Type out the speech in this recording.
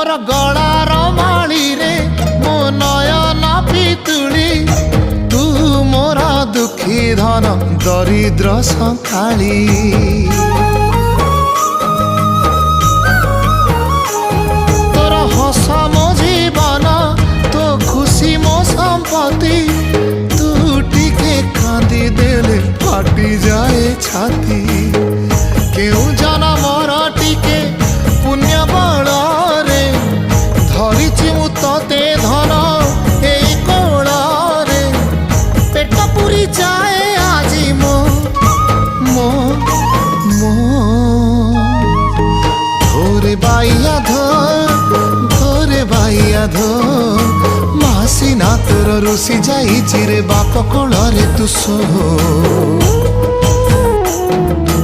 तोर गलार माली रे मो नयन पितुली तू मोर दुखी धन दरिद्र संकाली तोर हस मो जीवन तो खुशी मो संपत्ति तू टिके कांदी देले फाटी जाए छाती केउ जनमर टिके पुण्य बल रे धरिछि मु तते धन एई कोल रे पेट पुरी जाए आजी मो मो मो धोरे बाइया धोरे बाइया धो मासी ना तोर रुसी जाई चिरे बाप कोल रे तू सो।